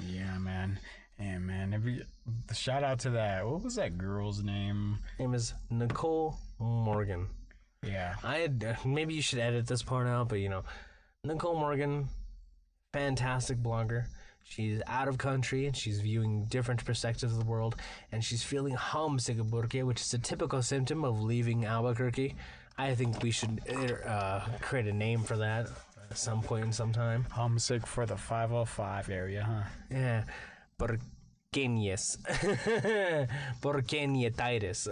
Yeah, man. And man, shout out to that. What was that girl's name? Name is Nicole Morgan. Yeah. Maybe you should edit this part out, but Nicole Morgan, fantastic blogger. She's out of country and she's viewing different perspectives of the world, and she's feeling homesick of Burke, which is a typical symptom of leaving Albuquerque. I think we should create a name for that at some point in some time. Homesick for the 505 area, huh? Yeah. Porqueñas. Porqueñatitis.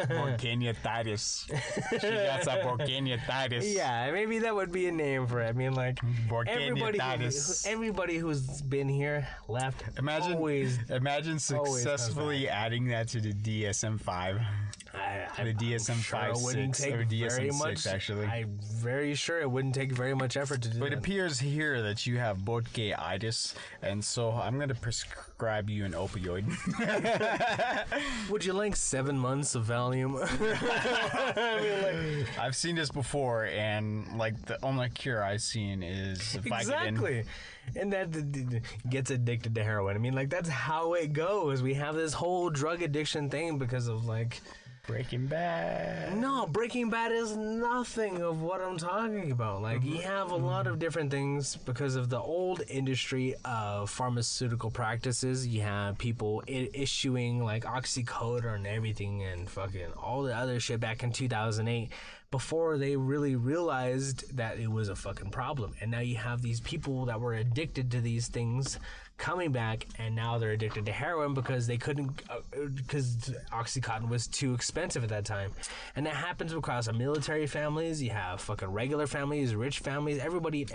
Porqueñatitis. She got some porqueñatitis. Yeah, maybe that would be a name for it. I mean, like, everybody who's been here left. Imagine successfully adding that to the DSM-5. The DSM-5 6 or DSM-6, actually. I'm very sure it wouldn't take very much effort to do But that. it appears here that you have porqueitis, and so I'm going to prescribe you an opioid. Would you like 7 months of Valium? I've seen this before, and like the only cure I've seen is Vicodin. Exactly. And that gets addicted to heroin. I mean, like, that's how it goes. We have this whole drug addiction thing because of, like... Breaking Bad. No, Breaking Bad is nothing of what I'm talking about. Like, you have a lot of different things because of the old industry of pharmaceutical practices. You have people issuing, like, oxycodone and everything and fucking all the other shit back in 2008 before they really realized that it was a fucking problem. And now you have these people that were addicted to these things coming back, and now they're addicted to heroin because they couldn't, because Oxycontin was too expensive at that time. And that happens across military families. You have fucking regular families, rich families, everybody.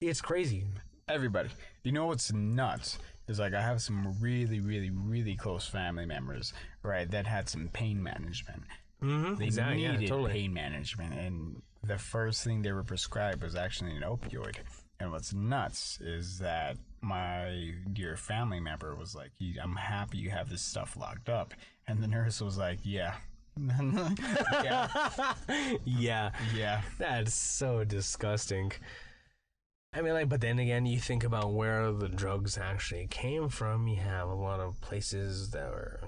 It's crazy. Everybody. You know what's nuts is, like, I have some really, really, really close family members, right, that had some pain management. They needed pain management, and the first thing they were prescribed was actually an opioid. And what's nuts is that my dear family member was like, I'm happy you have this stuff locked up. And the nurse was like, yeah. Yeah. That's so disgusting. I mean, like, but then again, you think about where the drugs actually came from. You have a lot of places that were...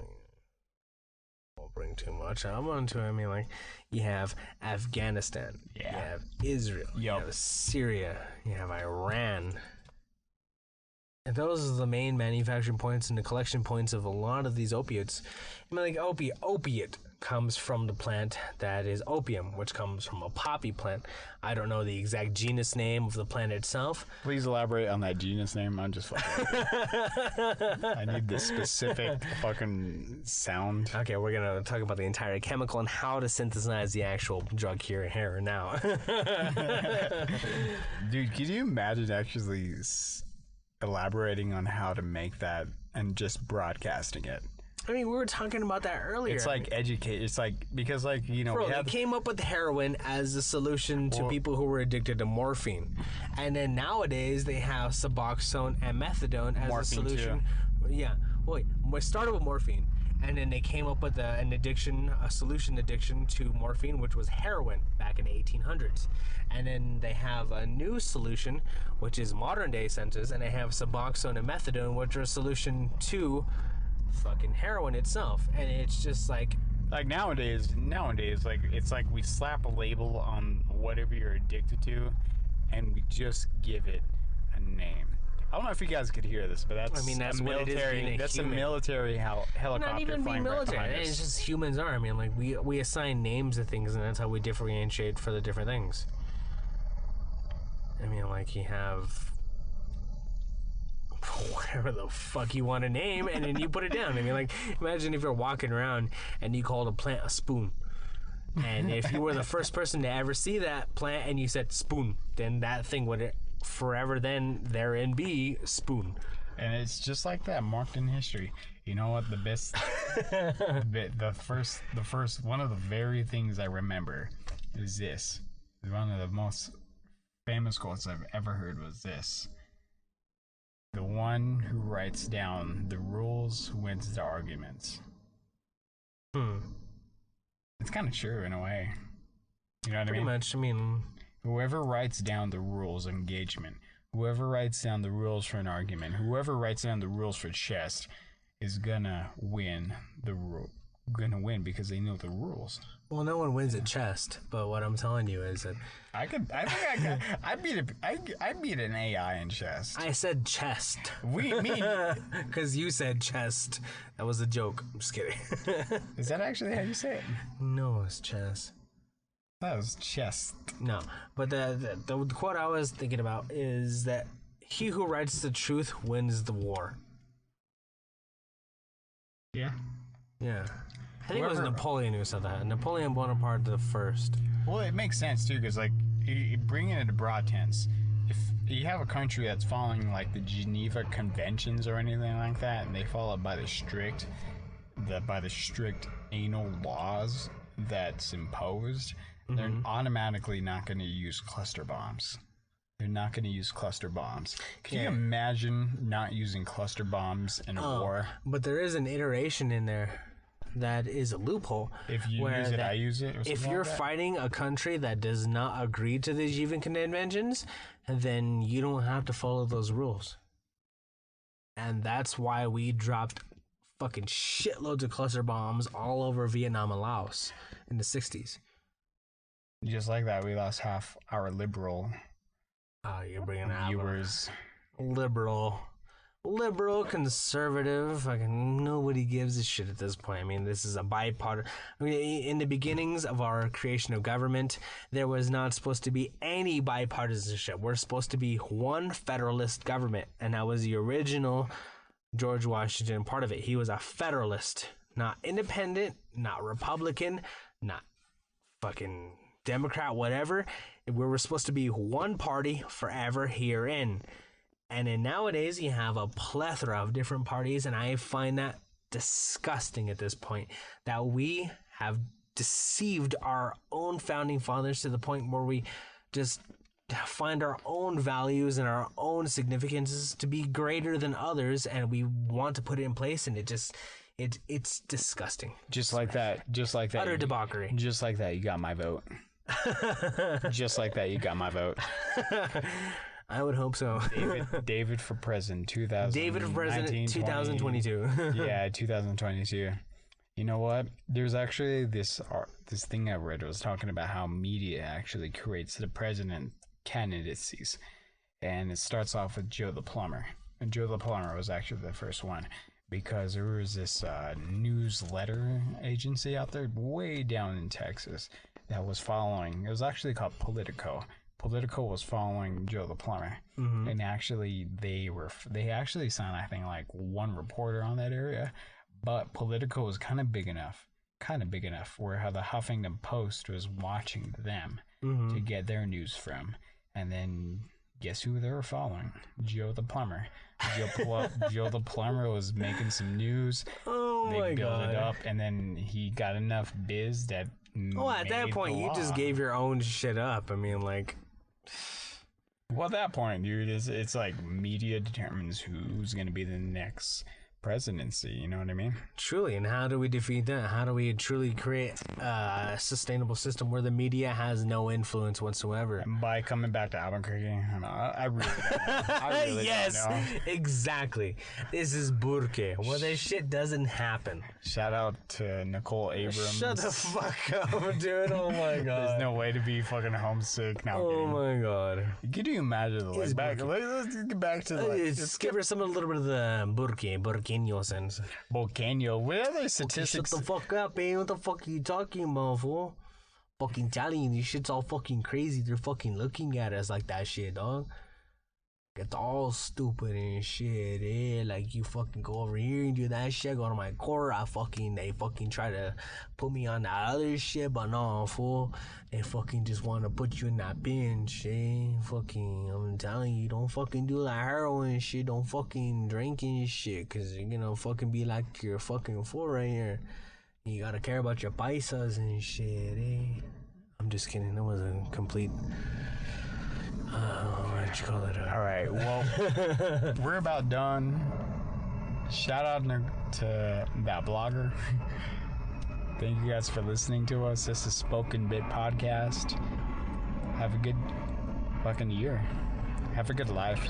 won't bring too much. I'm onto it. I mean, like, you have Afghanistan, you have Israel, you have Syria, you have Iran. And those are the main manufacturing points and the collection points of a lot of these opiates. I mean, like, opiate comes from the plant that is opium, which comes from a poppy plant. I don't know the exact genus name of the plant itself. Please elaborate on that genus name. I'm just fucking... I need the specific fucking sound. Okay, we're going to talk about the entire chemical and how to synthesize the actual drug here now. Dude, could you imagine actually elaborating on how to make that and just broadcasting it? I mean, we were talking about that earlier. It's like educate. It's like, because, like, you know, bro, they came up with heroin as a solution to people who were addicted to morphine, and then nowadays they have Suboxone and methadone as a solution. Too. Yeah, wait, we started with morphine, and then they came up with a solution addiction to morphine, which was heroin back in the 1800s, and then they have a new solution, which is modern day senses, and they have Suboxone and methadone, which are a solution to fucking heroin itself. And it's just like nowadays, like, it's like we slap a label on whatever you're addicted to, and we just give it a name. I don't know if you guys could hear this, but that's military. That's a military helicopter. Not even being military. It's just humans are. I mean, like, we assign names to things, and that's how we differentiate for the different things. I mean, like, you have whatever the fuck you want to name, and then you put it down. I mean, like, imagine if you're walking around and you called a plant a spoon, and if you were the first person to ever see that plant and you said spoon, then that thing would forever then therein be spoon. And it's just like that, marked in history. You know what? The best, the first one of the very things I remember is this. One of the most famous quotes I've ever heard was this: "The one who writes down the rules wins the arguments." It's kind of true in a way. You know what I mean? Pretty much. I mean, whoever writes down the rules of engagement, whoever writes down the rules for an argument, whoever writes down the rules for chess is gonna win because they know the rules. Well, no one wins at chest, but what I'm telling you is that I think I beat an AI in chess. I said chest. Me. Because you said chest. That was a joke. I'm just kidding. Is that actually how you say it? No, it's chest. That was chest. No, but the quote I was thinking about is that he who writes the truth wins the war. Yeah. Yeah. I think it was Napoleon who said that. Napoleon Bonaparte the first. Well, it makes sense too, because like you bring it into broad tense. If you have a country that's following like the Geneva Conventions or anything like that, and they follow by the strict anal laws that's imposed, they're automatically not going to use cluster bombs. They're not going to use cluster bombs. Can you imagine not using cluster bombs in a war? But there is an iteration in there that is a loophole. If you use it, I use it. Or if you're fighting a country that does not agree to the Geneva Conventions, then you don't have to follow those rules. And that's why we dropped fucking shitloads of cluster bombs all over Vietnam and Laos in the 60s. Just like that, we lost half our liberal you're bringing viewers. Liberal, conservative, fucking nobody gives a shit at this point. I mean, this is a bipartisan. I mean, in the beginnings of our creation of government, there was not supposed to be any bipartisanship. We're supposed to be one federalist government, and that was the original George Washington part of it. He was a federalist, not independent, not Republican, not fucking Democrat, whatever. We were supposed to be one party forever herein. And then nowadays, you have a plethora of different parties, and I find that disgusting at this point, that we have deceived our own founding fathers to the point where we just find our own values and our own significances to be greater than others, and we want to put it in place, and it's disgusting. Just like that. Utter debauchery. Just like that, you got my vote. Just like that, you got my vote. I would hope so. David for president, 2022. Yeah, 2022. You know what? There's actually this thing I read. It was talking about how media actually creates the president candidacies, and it starts off with Joe the Plumber. And Joe the Plumber was actually the first one, because there was this newsletter agency out there way down in Texas that was following. It was actually called Politico. Politico was following Joe the Plumber, and actually they actually signed, I think, like one reporter on that area, but Politico was kind of big enough where how the Huffington Post was watching them to get their news from, and then guess who they were following? Joe the Plumber. Joe the Plumber was making some news. Oh my God! They built it up, and then he got enough biz that. Well, at that point, you just gave your own shit up. I mean, like. Well, at that point, dude, it's like media determines who's going to be the next presidency. You know what I mean? Truly. And how do we defeat that? How do we truly create a sustainable system where the media has no influence whatsoever? And by coming back to Albuquerque, I really don't know. I really yes, don't know. Exactly. This is Burke, where this shit doesn't happen. Shout out to Nicole Abrams. Shut the fuck up, dude. Oh my God. There's no way to be fucking homesick now. Oh my God. Could you imagine let's get back to let's give her a little bit of the Burqueño sense. Burqueño. What other statistics? Shut the fuck up, man. What the fuck are you talking about, fool? Fucking telling you, this shit's all fucking crazy. They're fucking looking at us like that shit, dog. Get all stupid and shit, eh? Like, you fucking go over here and do that shit, go to my court. They fucking try to put me on that other shit, but no, fool. They fucking just want to put you in that bench, eh? Fucking, I'm telling you, don't fucking do that heroin shit. Don't fucking drink and shit, because you're gonna fucking be like you're fucking fool right here. You gotta care about your paisas and shit, eh? I'm just kidding. That was a complete... what'd you call it? All right, well, we're about done. Shout out to that blogger. Thank you guys for listening to us. This is SpokenBit Podcast. Have a good fucking year. Have a good life.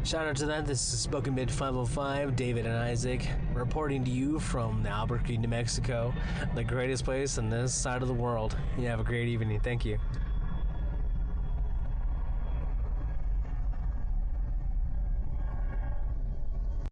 Shout out to that. This is SpokenBit 505, David and Isaac, reporting to you from Albuquerque, New Mexico, the greatest place on this side of the world. You have a great evening. Thank you.